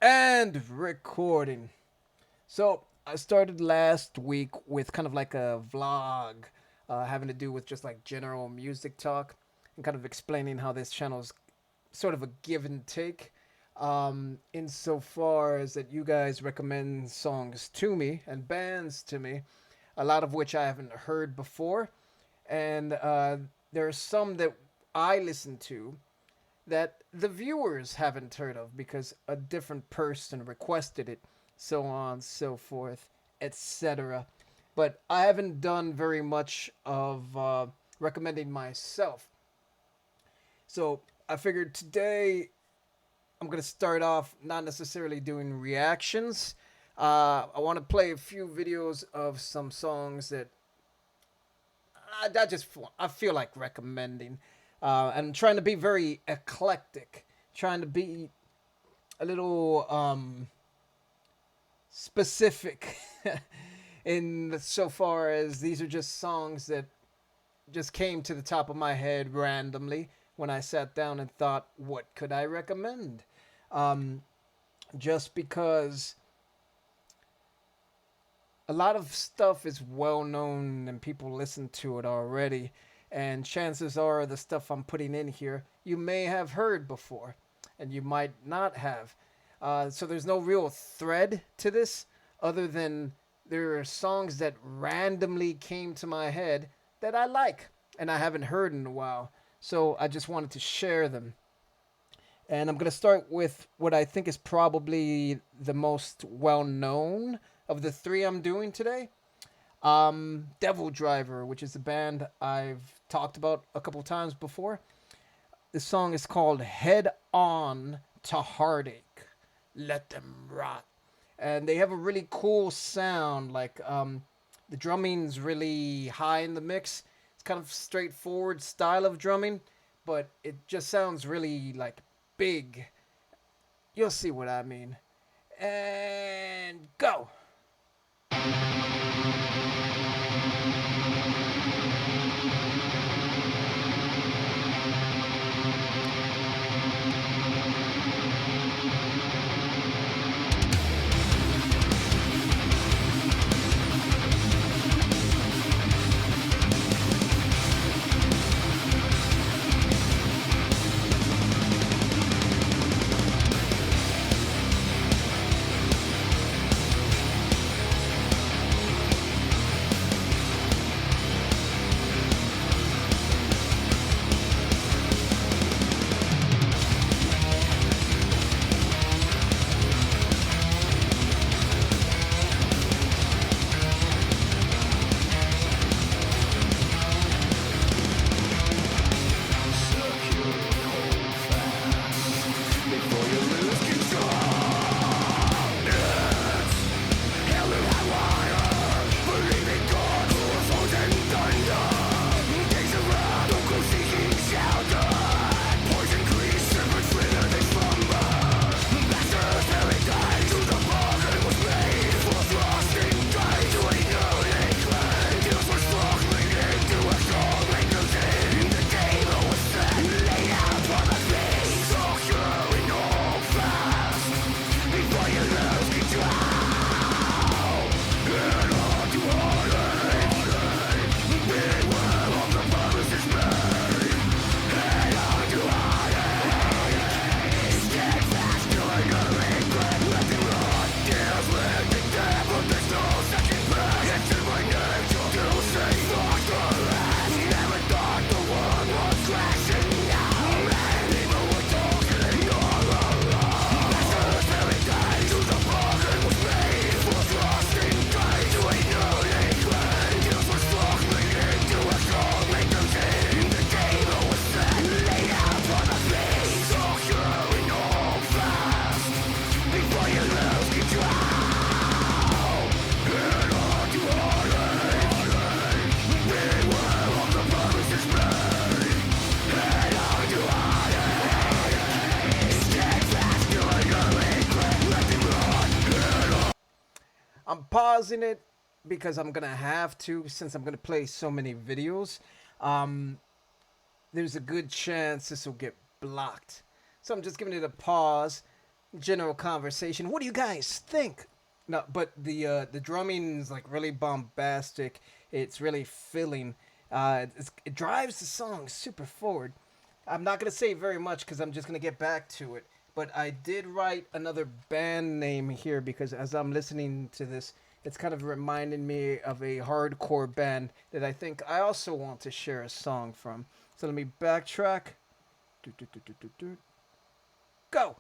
And recording. So I started last week with kind of like a vlog, having to do with just like general music talk and kind of explaining how this channel is sort of a give and take. Insofar as that you guys recommend songs to me and bands to me, a lot of which I haven't heard before, and there are some that I listen to that the viewers haven't heard of because a different person requested it, so on, so forth, etc. But I haven't done very much of recommending myself. So I figured today I'm going to start off not necessarily doing reactions. I want to play a few videos of some songs that I feel like recommending. And trying to be very eclectic, trying to be a little specific in so far as these are just songs that just came to the top of my head randomly when I sat down and thought, what could I recommend? Um, just because a lot of stuff is well known and people listen to it already. And chances are the stuff I'm putting in here you may have heard before and you might not have. So there's no real thread to this other than there are songs that randomly came to my head that I like and I haven't heard in a while. So I just wanted to share them. And I'm going to start with what I think is probably the most well known of the three I'm doing today. Devildriver, which is a band I've talked about a couple times before. This song is called Head On to Heartache. Let them rot. And they have a really cool sound. The drumming's really high in the mix. It's kind of straightforward style of drumming, but it just sounds really like big. You'll see what I mean. And go. I'm pausing it because I'm gonna have to since I'm gonna play so many videos. Um, there's a good chance this will get blocked, so I'm just giving it a pause. general conversation. What do you guys think? No, but the drumming is like really bombastic. It's really filling. It drives the song super forward. I'm not gonna say very much because I'm just gonna get back to it. But I did write another band name here because as I'm listening to this, it's kind of reminding me of a hardcore band that I think I also want to share a song from. So let me backtrack. Do, do, do, do, do, do. Go!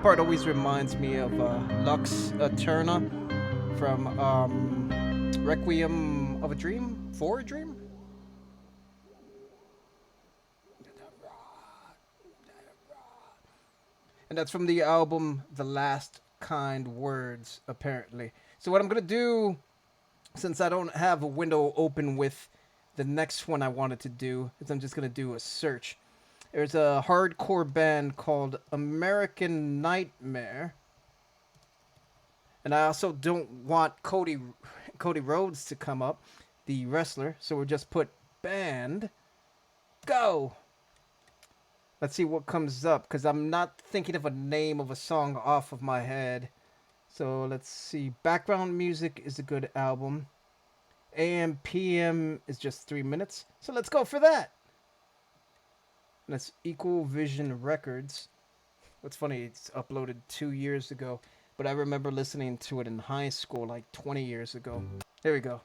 Part always reminds me of Lux Eterna from Requiem of a Dream? For a Dream? And that's from the album The Last Kind Words, apparently. So what I'm going to do, since I don't have a window open with the next one I wanted to do, is I'm just going to do a search. There's a hardcore band called American Nightmare. And I also don't want Cody Rhodes to come up, the wrestler. So we'll just put band. Go! Let's see what comes up, because I'm not thinking of a name of a song off of my head. So let's see. Background music is a good album. AM PM is just 3 minutes. So let's go for that. And that's Equal Vision Records. What's funny, it's uploaded 2 years ago, but I remember listening to it in high school like 20 years ago. Here we go.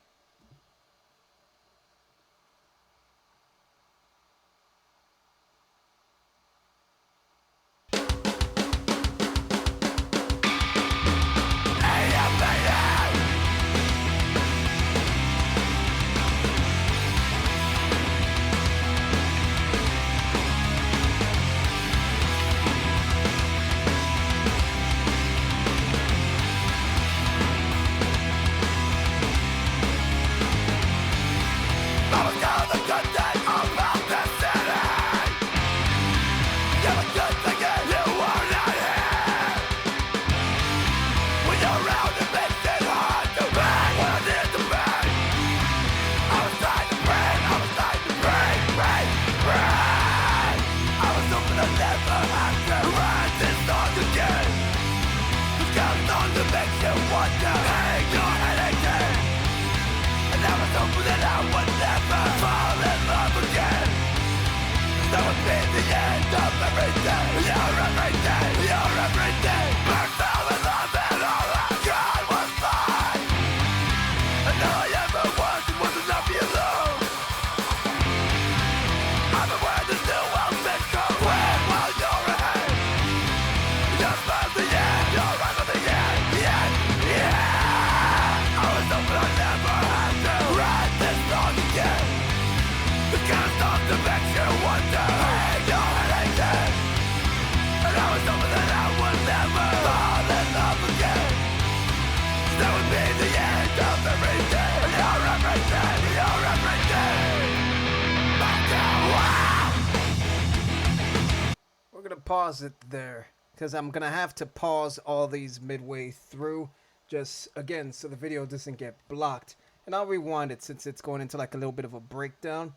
And I was hoping that I would never pause it there because I'm gonna have to pause all these midway through, just again so the video doesn't get blocked. And I'll rewind it since it's going into like a little bit of a breakdown.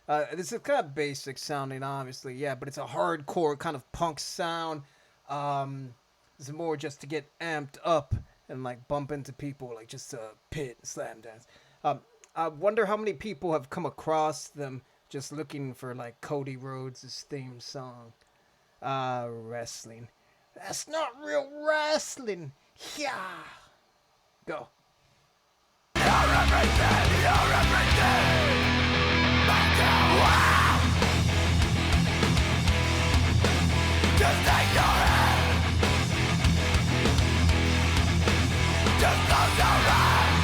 This is kind of basic sounding, obviously, yeah, but it's a hardcore kind of punk sound. It's more just to get amped up and like bump into people, like just a pit slam dance. I wonder how many people have come across them just looking for like Cody Rhodes' theme song. Wrestling. That's not real wrestling. Yeah. Go. You're everything, you're everything. Wow. Just take your hand. Just close your eyes.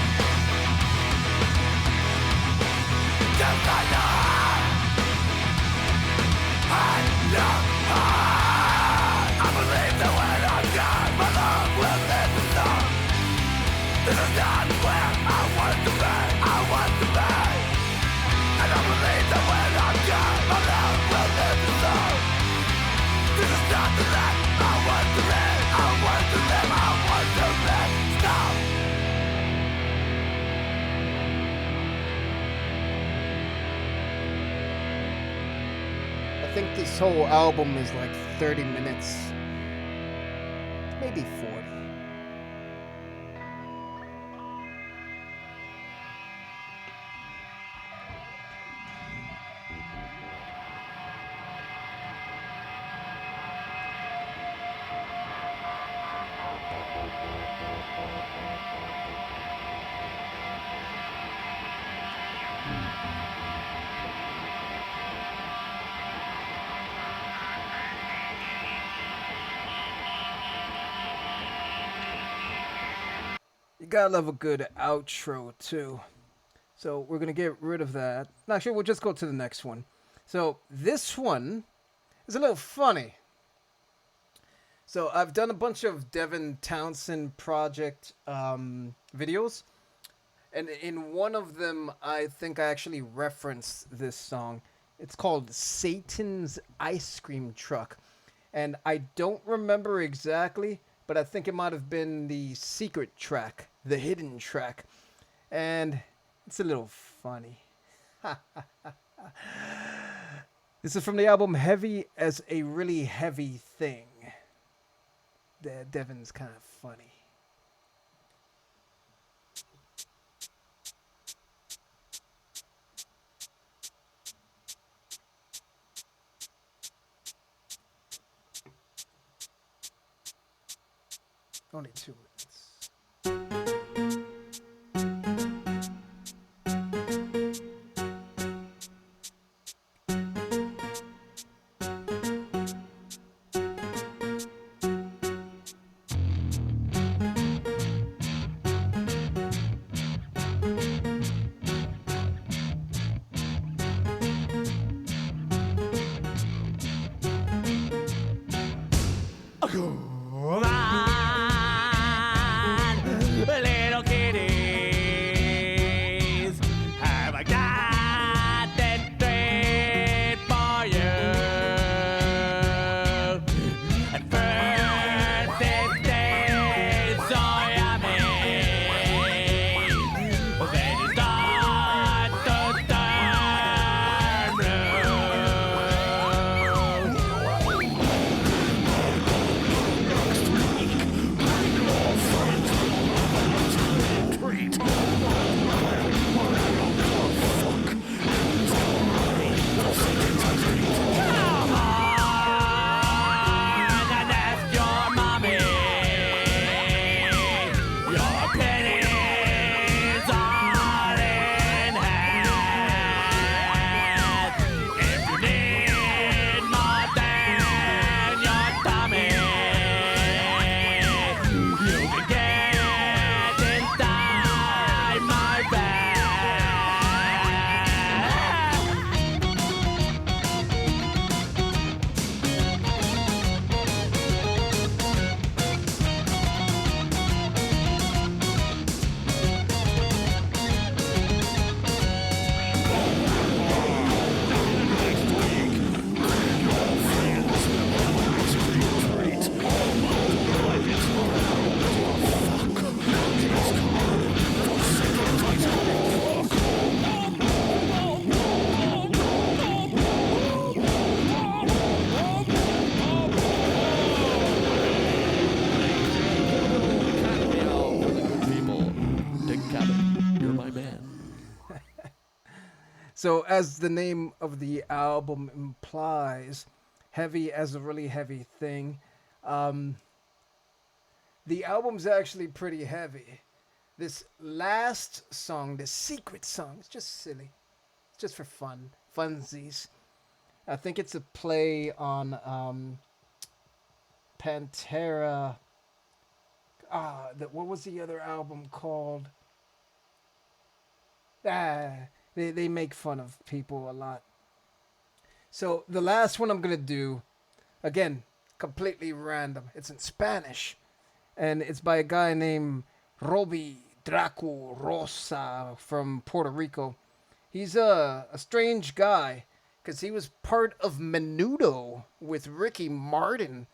Just like your heart. And your heart. I believe that when I'm gone, my love will live the song. This is not where I want to be. I want to be. And I believe that when I'm gone, my love will live the song. This is not the life I want to live. I want to live. I want to live. Stop. I think this whole album is like 30 minutes, maybe 40. You gotta love a good outro too. So we're gonna get rid of that. Actually, we'll just go to the next one. So this one is a little funny. So I've done a bunch of Devin Townsend project videos. And in one of them, I think I actually referenced this song. It's called Satan's Ice Cream Truck. And I don't remember exactly, but I think it might have been the secret track, the hidden track. And it's a little funny. This is from the album Heavy as a Really Heavy Thing. Devin's kind of funny. Only 2 minutes. So, as the name of the album implies, heavy as a really heavy thing. Um, the album's actually pretty heavy. This last song, this secret song, it's just silly. It's just for fun, funsies. I think it's a play on Pantera. What was the other album called? They make fun of people a lot. So the last one I'm gonna do, again, completely random. It's in Spanish, and it's by a guy named Robi Draco Rosa from Puerto Rico. He's a strange guy because he was part of Menudo with Ricky Martin,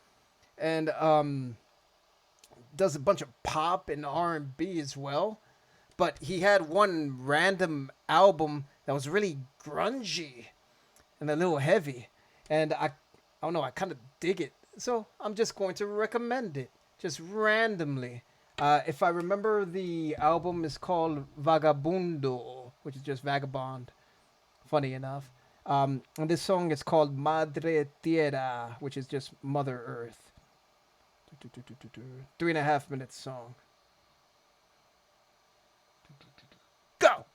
and does a bunch of pop and R&B as well. But he had one random album that was really grungy and a little heavy, and I don't know, I kind of dig it. So I'm just going to recommend it, just randomly. If I remember, the album is called Vagabundo, which is just vagabond. Funny enough. And this song is called Madre Tierra, which is just Mother Earth. 3.5 minute song. Go!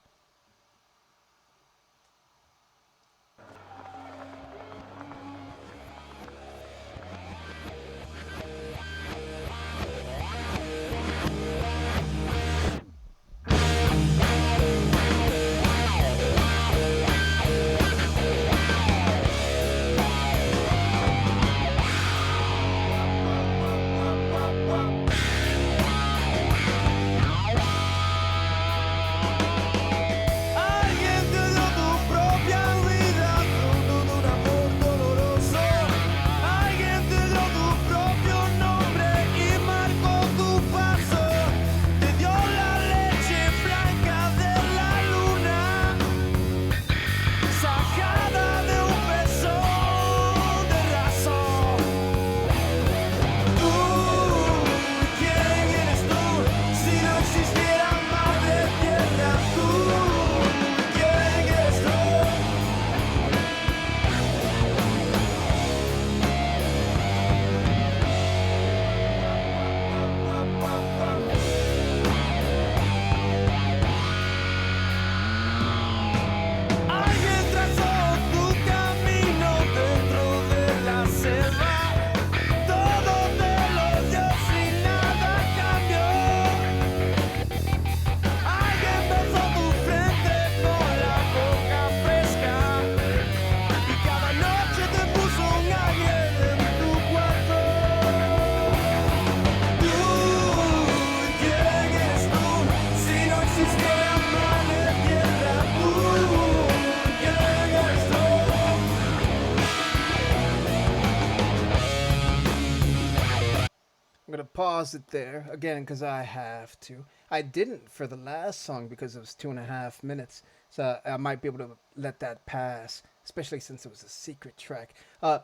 I'm gonna pause it there again because I have to. I didn't for the last song because it was 2.5 minutes, so I might be able to let that pass, especially since it was a secret track. I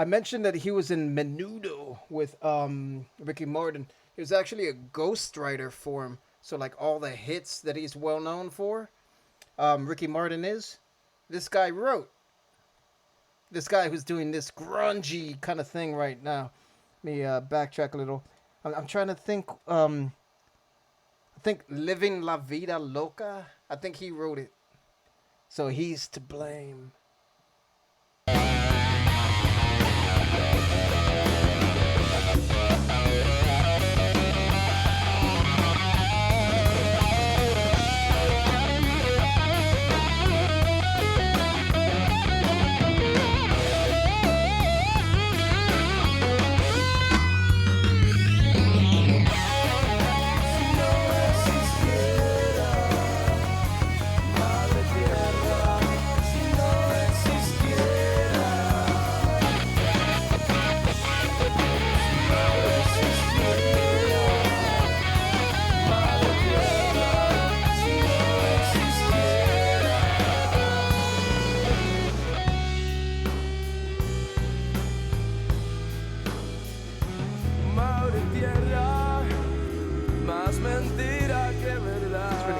mentioned that he was in Menudo with Ricky Martin. He was actually a ghostwriter for him, so like all the hits that he's well known for, Ricky Martin is. This guy wrote. This guy who's doing this grungy kind of thing right now. Let me backtrack a little. I'm trying to think. I think Living La Vida Loca. I think he wrote it. So he's to blame.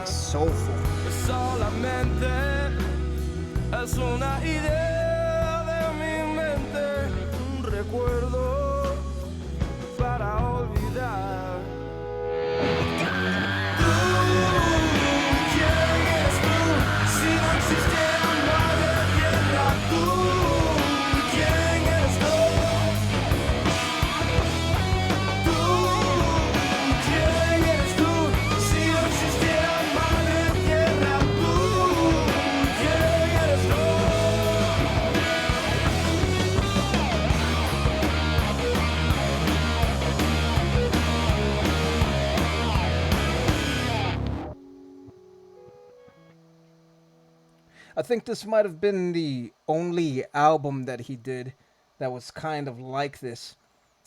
Soulful. Solamente es una idea de mi mente, un recuerdo para olvidar. Tú, ¿quién eres tú? Si no existiera madre tierra, tú, ¿quién eres tú? Tú, ¿quién eres tú? Si no existiera madre tierra, tú, ¿quién eres tú? I think this might have been the only album that he did that was kind of like this.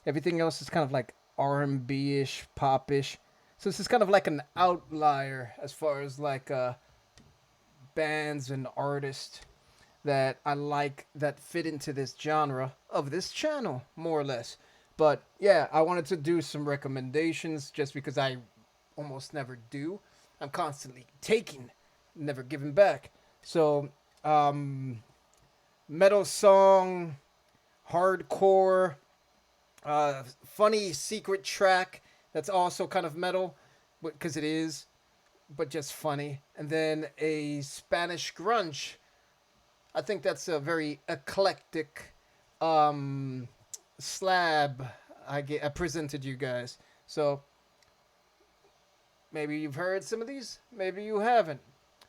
Everything else is kind of like R&B-ish, pop-ish. So this is kind of like an outlier as far as like bands and artists that I like that fit into this genre of this channel, more or less. But yeah, I wanted to do some recommendations just because I almost never do. I'm constantly taking, never giving back. So, metal song, hardcore, funny secret track that's also kind of metal, because it is, but just funny. And then a Spanish grunge. I think that's a very eclectic slab I presented you guys. So maybe you've heard some of these, maybe you haven't.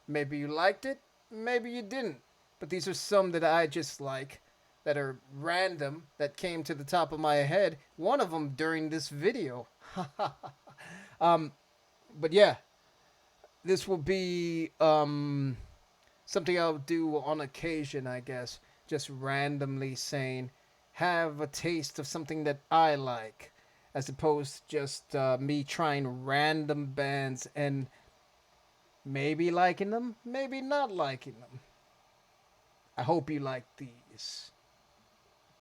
Maybe you liked it, maybe you didn't. But these are some that I just like, that are random, that came to the top of my head. One of them during this video. But yeah, this will be something I'll do on occasion, I guess. Just randomly saying, have a taste of something that I like, as opposed to just me trying random bands and maybe liking them, maybe not liking them. I hope you like these.